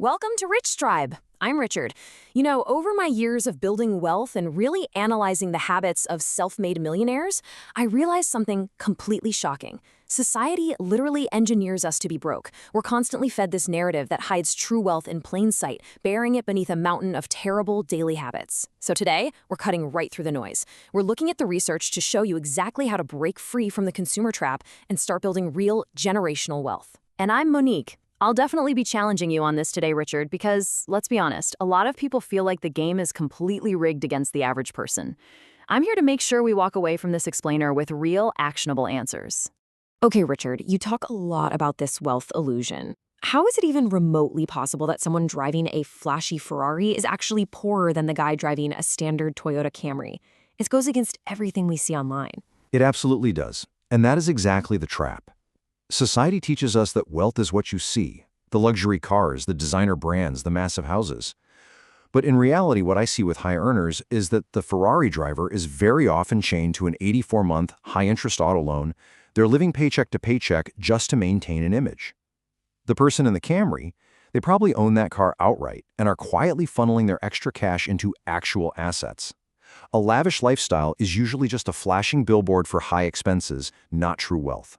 Welcome to RichTrybe. I'm Richard. Over my years of building wealth and really analyzing the habits of self-made millionaires, I realized something completely shocking. Society literally engineers us to be broke. We're constantly fed this narrative that hides true wealth in plain sight, burying it beneath a mountain of terrible daily habits. So today, we're cutting right through the noise. We're looking at the research to show you exactly how to break free from the consumer trap and start building real generational wealth. And I'm Monique. I'll definitely be challenging you on this today, Richard, because, let's be honest, a lot of people feel like the game is completely rigged against the average person. I'm here to make sure we walk away from this explainer with real, actionable answers. Okay, Richard, you talk a lot about this wealth illusion. How is it even remotely possible that someone driving a flashy Ferrari is actually poorer than the guy driving a standard Toyota Camry? It goes against everything we see online. It absolutely does. And that is exactly the trap. Society teaches us that wealth is what you see, the luxury cars, the designer brands, the massive houses. But in reality, what I see with high earners is that the Ferrari driver is very often chained to an 84-month high-interest auto loan. They're living paycheck to paycheck just to maintain an image. The person in the Camry, they probably own that car outright and are quietly funneling their extra cash into actual assets. A lavish lifestyle is usually just a flashing billboard for high expenses, not true wealth.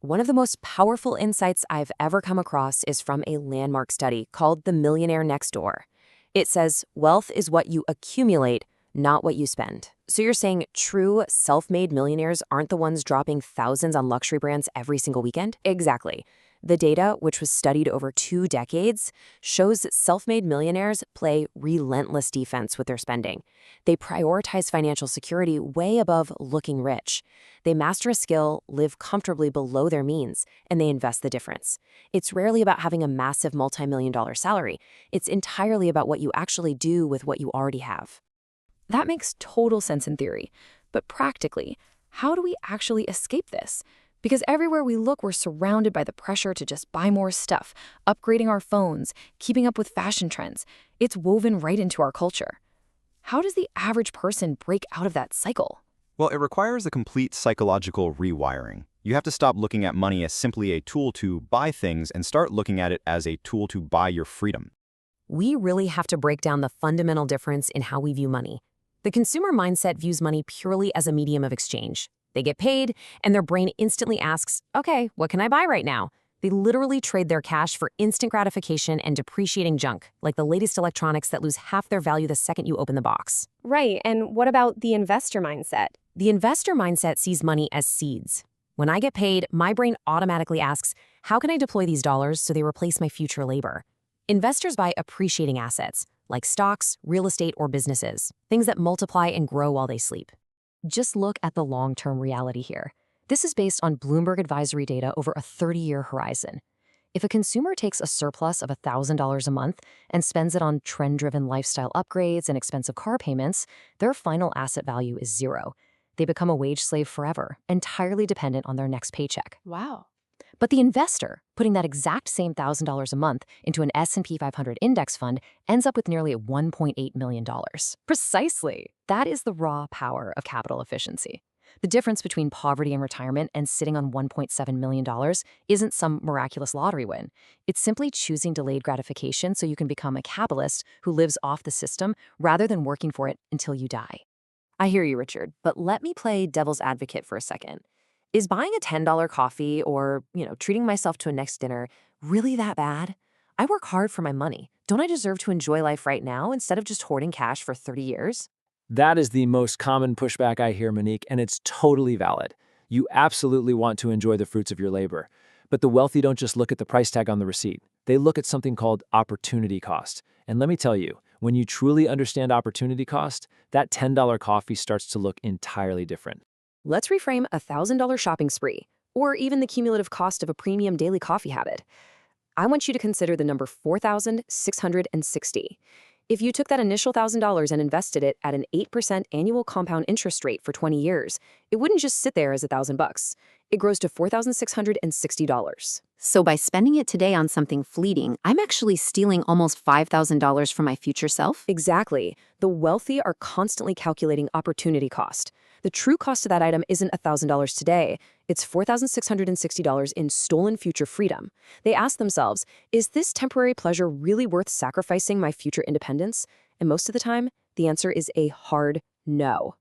One of the most powerful insights I've ever come across is from a landmark study called The Millionaire Next Door. It says, wealth is what you accumulate, not what you spend. So you're saying true self-made millionaires aren't the ones dropping thousands on luxury brands every single weekend? Exactly. The data, which was studied over 2 decades, shows that self-made millionaires play relentless defense with their spending. They prioritize financial security way above looking rich. They master a skill, live comfortably below their means, and they invest the difference. It's rarely about having a massive multi-million-dollar salary. It's entirely about what you actually do with what you already have. That makes total sense in theory, but practically, how do we actually escape this? Because everywhere we look, we're surrounded by the pressure to just buy more stuff, upgrading our phones, keeping up with fashion trends. It's woven right into our culture. How does the average person break out of that cycle? Well, it requires a complete psychological rewiring. You have to stop looking at money as simply a tool to buy things and start looking at it as a tool to buy your freedom. We really have to break down the fundamental difference in how we view money. The consumer mindset views money purely as a medium of exchange. They get paid, and their brain instantly asks, okay, what can I buy right now? They literally trade their cash for instant gratification and depreciating junk, like the latest electronics that lose half their value the second you open the box. Right, and what about the investor mindset? The investor mindset sees money as seeds. When I get paid, my brain automatically asks, how can I deploy these dollars so they replace my future labor? Investors buy appreciating assets, like stocks, real estate, or businesses, things that multiply and grow while they sleep. Just look at the long-term reality here. This is based on Bloomberg advisory data over a 30-year horizon. If a consumer takes a surplus of $1,000 a month and spends it on trend-driven lifestyle upgrades and expensive car payments, their final asset value is zero. They become a wage slave forever, entirely dependent on their next paycheck. Wow. But the investor, putting that exact same $1,000 a month into an S&P 500 index fund, ends up with nearly $1.8 million. Precisely. That is the raw power of capital efficiency. The difference between poverty and retirement and sitting on $1.7 million isn't some miraculous lottery win. It's simply choosing delayed gratification so you can become a capitalist who lives off the system rather than working for it until you die. I hear you, Richard, but let me play devil's advocate for a second. Is buying a $10 coffee or, treating myself to a next dinner really that bad? I work hard for my money. Don't I deserve to enjoy life right now instead of just hoarding cash for 30 years? That is the most common pushback I hear, Monique, and it's totally valid. You absolutely want to enjoy the fruits of your labor. But the wealthy don't just look at the price tag on the receipt. They look at something called opportunity cost. And let me tell you, when you truly understand opportunity cost, that $10 coffee starts to look entirely different. Let's reframe a $1,000 shopping spree, or even the cumulative cost of a premium daily coffee habit. I want you to consider the number 4,660. If you took that initial $1,000 and invested it at an 8% annual compound interest rate for 20 years, it wouldn't just sit there as $1,000. It grows to $4,660. So by spending it today on something fleeting, I'm actually stealing almost $5,000 from my future self? Exactly. The wealthy are constantly calculating opportunity cost. The true cost of that item isn't $1,000 today. It's $4,660 in stolen future freedom. They ask themselves, is this temporary pleasure really worth sacrificing my future independence? And most of the time, the answer is a hard no.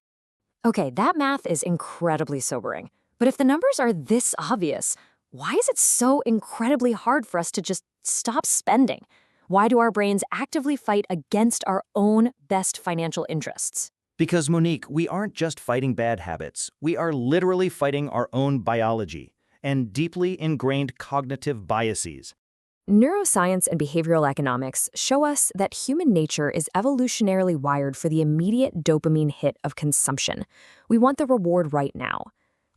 Okay, that math is incredibly sobering. But if the numbers are this obvious, why is it so incredibly hard for us to just stop spending? Why do our brains actively fight against our own best financial interests? Because, Monique, we aren't just fighting bad habits. We are literally fighting our own biology and deeply ingrained cognitive biases. Neuroscience and behavioral economics show us that human nature is evolutionarily wired for the immediate dopamine hit of consumption. We want the reward right now.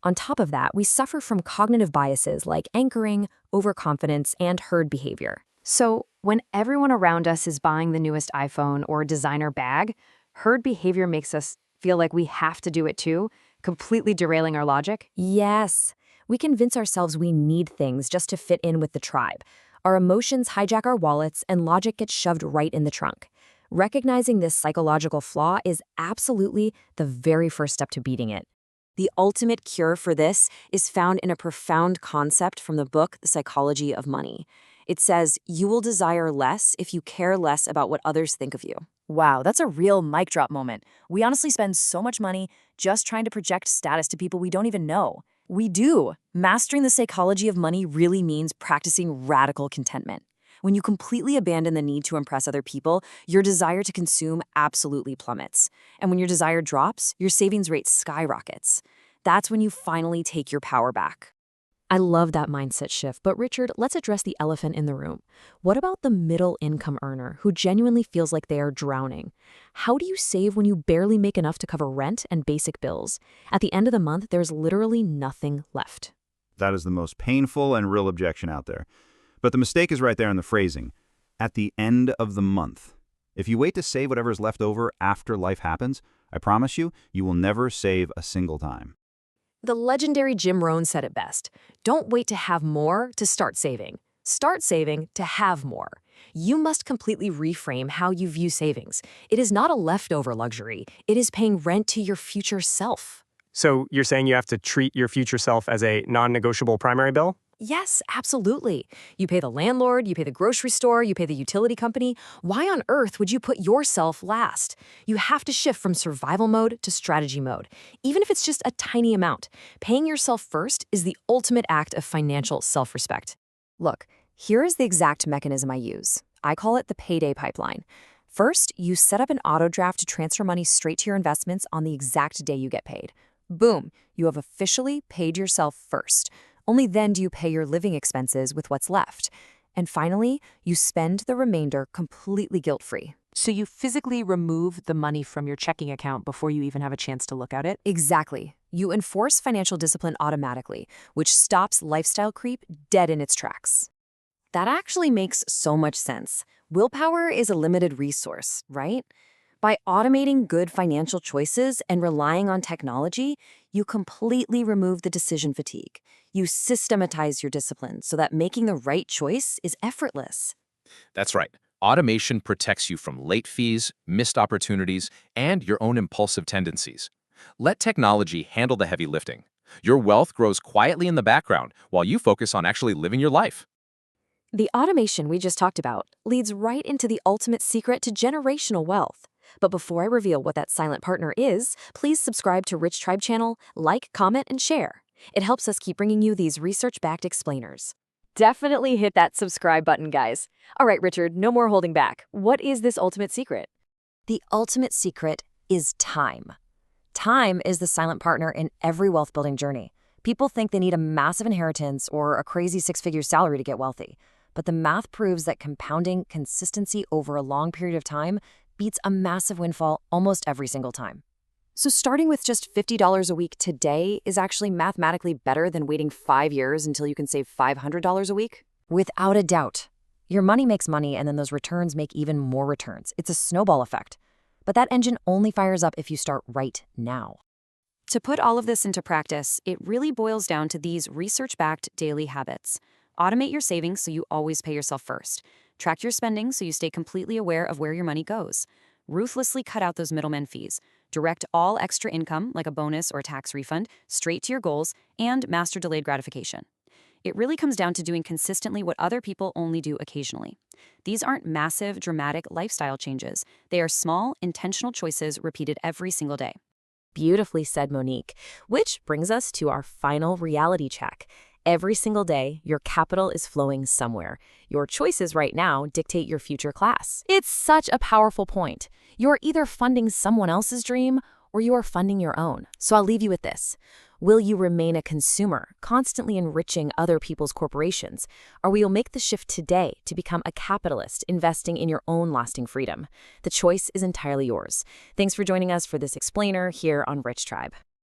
On top of that, we suffer from cognitive biases like anchoring, overconfidence, and herd behavior. So, when everyone around us is buying the newest iPhone or designer bag, herd behavior makes us feel like we have to do it too, completely derailing our logic. Yes, we convince ourselves we need things just to fit in with the tribe. Our emotions hijack our wallets and logic gets shoved right in the trunk. Recognizing this psychological flaw is absolutely the very first step to beating it. The ultimate cure for this is found in a profound concept from the book, The Psychology of Money. It says, you will desire less if you care less about what others think of you. Wow, that's a real mic drop moment. We honestly spend so much money just trying to project status to people we don't even know. We do. Mastering the psychology of money really means practicing radical contentment. When you completely abandon the need to impress other people, your desire to consume absolutely plummets. And when your desire drops, your savings rate skyrockets. That's when you finally take your power back. I love that mindset shift, but Richard, let's address the elephant in the room. What about the middle income earner who genuinely feels like they are drowning? How do you save when you barely make enough to cover rent and basic bills? At the end of the month, there's literally nothing left. That is the most painful and real objection out there. But the mistake is right there in the phrasing. At the end of the month. If you wait to save whatever is left over after life happens, I promise you, you will never save a single time. The legendary Jim Rohn said it best. Don't wait to have more to start saving. Start saving to have more. You must completely reframe how you view savings. It is not a leftover luxury. It is paying rent to your future self. So you're saying you have to treat your future self as a non-negotiable primary bill? Yes, absolutely. You pay the landlord, you pay the grocery store, you pay the utility company. Why on earth would you put yourself last? You have to shift from survival mode to strategy mode, even if it's just a tiny amount. Paying yourself first is the ultimate act of financial self-respect. Look, here is the exact mechanism I use. I call it the payday pipeline. First, you set up an auto draft to transfer money straight to your investments on the exact day you get paid. Boom, you have officially paid yourself first. Only then do you pay your living expenses with what's left. And finally, you spend the remainder completely guilt-free. So you physically remove the money from your checking account before you even have a chance to look at it? Exactly. You enforce financial discipline automatically, which stops lifestyle creep dead in its tracks. That actually makes so much sense. Willpower is a limited resource, right? By automating good financial choices and relying on technology, you completely remove the decision fatigue. You systematize your discipline so that making the right choice is effortless. That's right. Automation protects you from late fees, missed opportunities, and your own impulsive tendencies. Let technology handle the heavy lifting. Your wealth grows quietly in the background while you focus on actually living your life. The automation we just talked about leads right into the ultimate secret to generational wealth. But before I reveal what that silent partner is, please subscribe to RichTrybe channel, like, comment, and share. It helps us keep bringing you these research-backed explainers. Definitely hit that subscribe button, guys. All right, Richard, no more holding back. What is this ultimate secret? The ultimate secret is time. Time is the silent partner in every wealth-building journey. People think they need a massive inheritance or a crazy six-figure salary to get wealthy. But the math proves that compounding consistency over a long period of time beats a massive windfall almost every single time. So starting with just $50 a week today is actually mathematically better than waiting 5 years until you can save $500 a week? Without a doubt. Your money makes money, and then those returns make even more returns. It's a snowball effect. But that engine only fires up if you start right now. To put all of this into practice, it really boils down to these research-backed daily habits. Automate your savings so you always pay yourself first. Track your spending so you stay completely aware of where your money goes. Ruthlessly cut out those middleman fees. direct all extra income, like a bonus or a tax refund, straight to your goals, and master delayed gratification. It really comes down to doing consistently what other people only do occasionally. These aren't massive, dramatic lifestyle changes. They are small, intentional choices repeated every single day. Beautifully said, Monique. Which brings us to our final reality check. Every single day, your capital is flowing somewhere. Your choices right now dictate your future class. It's such a powerful point. You're either funding someone else's dream or you are funding your own. So I'll leave you with this. Will you remain a consumer, constantly enriching other people's corporations? Or will you make the shift today to become a capitalist, investing in your own lasting freedom? The choice is entirely yours. Thanks for joining us for this explainer here on RichTrybe.